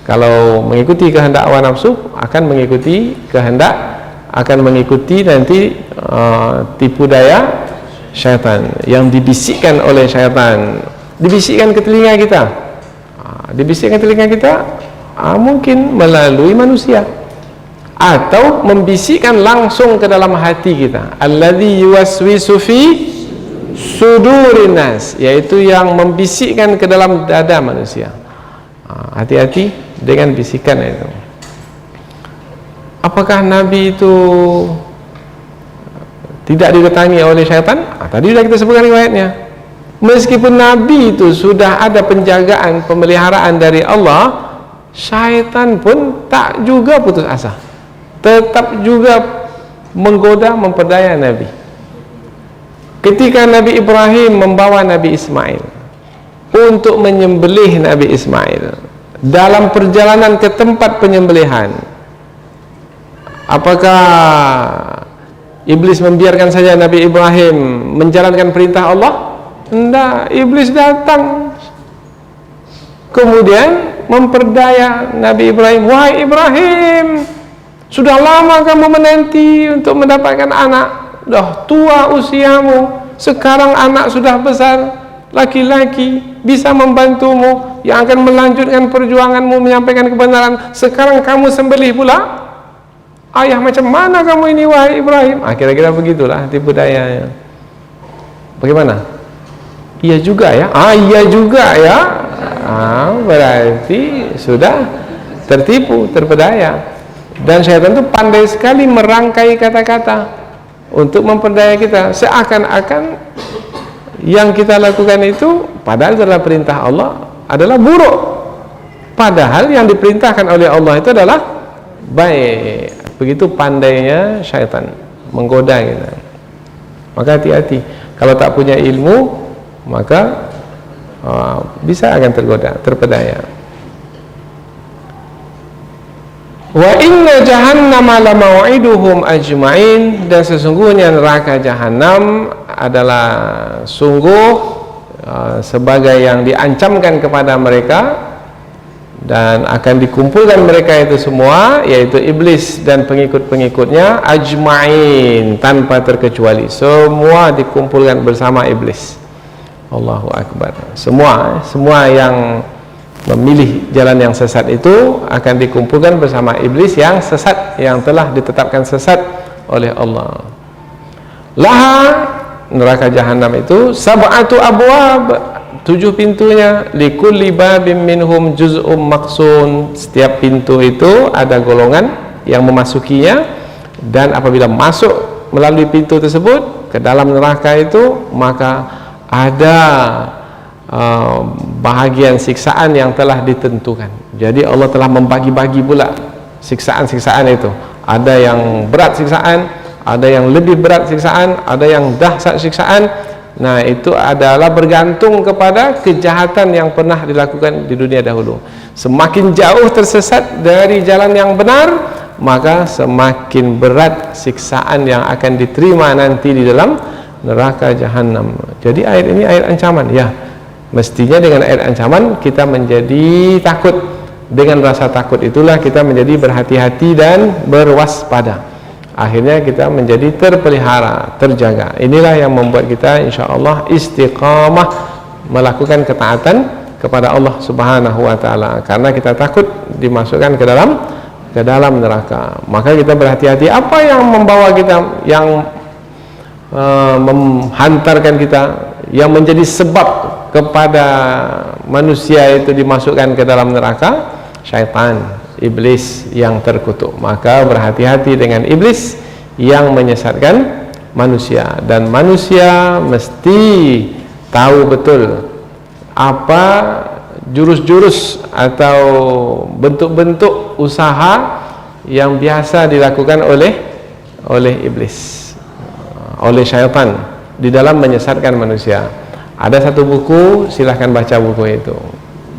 kalau mengikuti kehendak hawa nafsu, akan mengikuti nanti tipu daya syaitan yang dibisikkan oleh syaitan, dibisikkan ke telinga kita, mungkin melalui manusia, atau membisikkan langsung ke dalam hati kita. Alladzi yuwaswisu fi sudurin nas, yaitu yang membisikkan ke dalam dada manusia. Hati-hati dengan bisikan itu. Apakah Nabi itu tidak didatangi oleh syaitan? Tadi sudah kita sebutkan riwayatnya. Meskipun Nabi itu sudah ada penjagaan, pemeliharaan dari Allah, syaitan pun tak juga putus asa, tetap juga menggoda, memperdaya Nabi. Ketika Nabi Ibrahim membawa Nabi Ismail untuk menyembelih Nabi Ismail, dalam perjalanan ke tempat penyembelihan, apakah iblis membiarkan saja Nabi Ibrahim menjalankan perintah Allah? Tidak, iblis datang kemudian memperdaya Nabi Ibrahim. Wahai Ibrahim, sudah lama kamu menanti untuk mendapatkan anak, dah tua usiamu, sekarang anak sudah besar, laki-laki, bisa membantumu, yang akan melanjutkan perjuanganmu menyampaikan kebenaran. Sekarang kamu sembelih pula ayah, macam mana kamu ini wahai Ibrahim? Kira-kira begitulah tipu dayanya. Bagaimana? Iya juga ya. Iya juga ya. Berarti sudah tertipu, terpedaya. Dan syaitan itu pandai sekali merangkai kata-kata untuk memperdaya kita, seakan-akan yang kita lakukan itu padahal adalah perintah Allah, adalah buruk, padahal yang diperintahkan oleh Allah itu adalah baik. Begitu pandainya syaitan menggoda kita. Maka hati-hati, kalau tak punya ilmu, maka bisa akan tergoda, terpedaya. Wa inna jahannama la mau'iduhum ajma'in, dan sesungguhnya neraka jahanam adalah sungguh sebagai yang diancamkan kepada mereka, dan akan dikumpulkan mereka itu semua, yaitu iblis dan pengikut-pengikutnya, ajma'in, tanpa terkecuali, semua dikumpulkan bersama iblis. Allahu Akbar. Semua yang memilih jalan yang sesat itu akan dikumpulkan bersama iblis yang sesat, yang telah ditetapkan sesat oleh Allah. Laha, neraka jahanam itu, sab'atu abwab, 7 pintunya, likulli babim minhum juz'um maqsun, setiap pintu itu ada golongan yang memasukinya, dan apabila masuk melalui pintu tersebut ke dalam neraka itu, maka ada bahagian siksaan yang telah ditentukan. Jadi Allah telah membagi-bagi pula siksaan-siksaan itu. Ada yang berat siksaan, ada yang lebih berat siksaan, ada yang dahsyat siksaan. Nah, itu adalah bergantung kepada kejahatan yang pernah dilakukan di dunia dahulu. Semakin jauh tersesat dari jalan yang benar, maka semakin berat siksaan yang akan diterima nanti di dalam neraka jahanam. Jadi ayat ini ayat ancaman, ya. Mestinya dengan ayat ancaman kita menjadi takut. Dengan rasa takut itulah kita menjadi berhati-hati dan berwaspada. Akhirnya kita menjadi terpelihara, terjaga. Inilah yang membuat kita insyaallah istiqamah melakukan ketaatan kepada Allah Subhanahu wa taala, karena kita takut dimasukkan ke dalam neraka. Maka kita berhati-hati apa yang membawa kita, yang menghantarkan kita, yang menjadi sebab kepada manusia itu dimasukkan ke dalam neraka, syaitan, iblis yang terkutuk. Maka berhati-hati dengan iblis yang menyesatkan manusia, dan manusia mesti tahu betul apa jurus-jurus atau bentuk-bentuk usaha yang biasa dilakukan oleh iblis, oleh syaitan di dalam menyesatkan manusia. Ada satu buku, silahkan baca buku itu.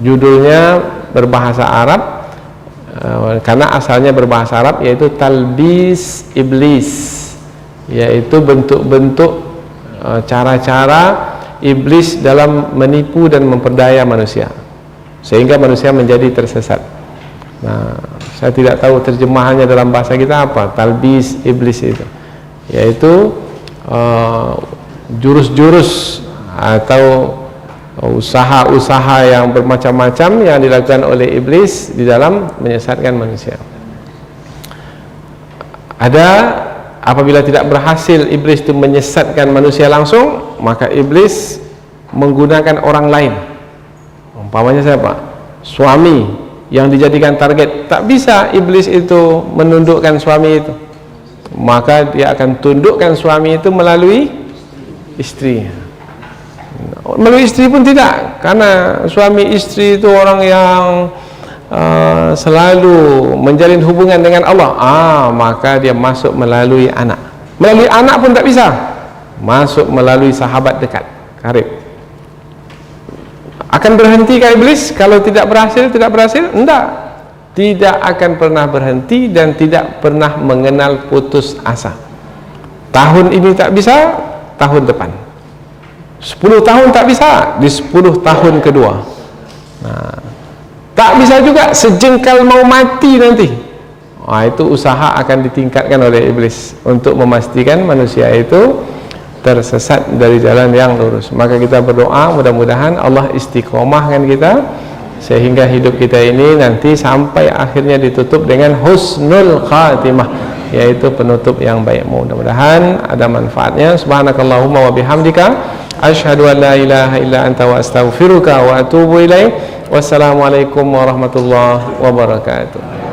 Judulnya berbahasa Arab, karena asalnya berbahasa Arab, yaitu Talbis Iblis, yaitu bentuk-bentuk cara-cara iblis dalam menipu dan memperdaya manusia sehingga manusia menjadi tersesat. Nah, saya tidak tahu terjemahannya dalam bahasa kita apa, Talbis Iblis itu, yaitu jurus-jurus atau usaha-usaha yang bermacam-macam yang dilakukan oleh iblis di dalam menyesatkan manusia. Ada, apabila tidak berhasil iblis itu menyesatkan manusia langsung, maka iblis menggunakan orang lain. Umpamanya siapa? Suami yang dijadikan target. Tak bisa iblis itu menundukkan suami itu, maka dia akan tundukkan suami itu melalui istri. Melalui istri pun tidak, karena suami istri itu orang yang selalu menjalin hubungan dengan Allah. Maka dia masuk melalui anak. Melalui anak pun tak bisa, masuk melalui sahabat dekat, karib. Akan berhentikah iblis kalau tidak berhasil? Tidak berhasil? Tidak. Tidak akan pernah berhenti dan tidak pernah mengenal putus asa. Tahun ini tak bisa, tahun depan. 10 tahun tak bisa, di 10 tahun kedua. Nah, tak bisa juga sejengkal mau mati nanti. Itu usaha akan ditingkatkan oleh iblis untuk memastikan manusia itu tersesat dari jalan yang lurus. Maka kita berdoa mudah-mudahan Allah istiqomahkan kita sehingga hidup kita ini nanti sampai akhirnya ditutup dengan husnul khatimah, yaitu penutup yang baik. Mudah-mudahan ada manfaatnya. Subhanakallahumma wa bihamdika asyhadu an la ilaha illa anta wa astaghfiruka wa atubu ilaik. Wassalamualaikum warahmatullahi wabarakatuh.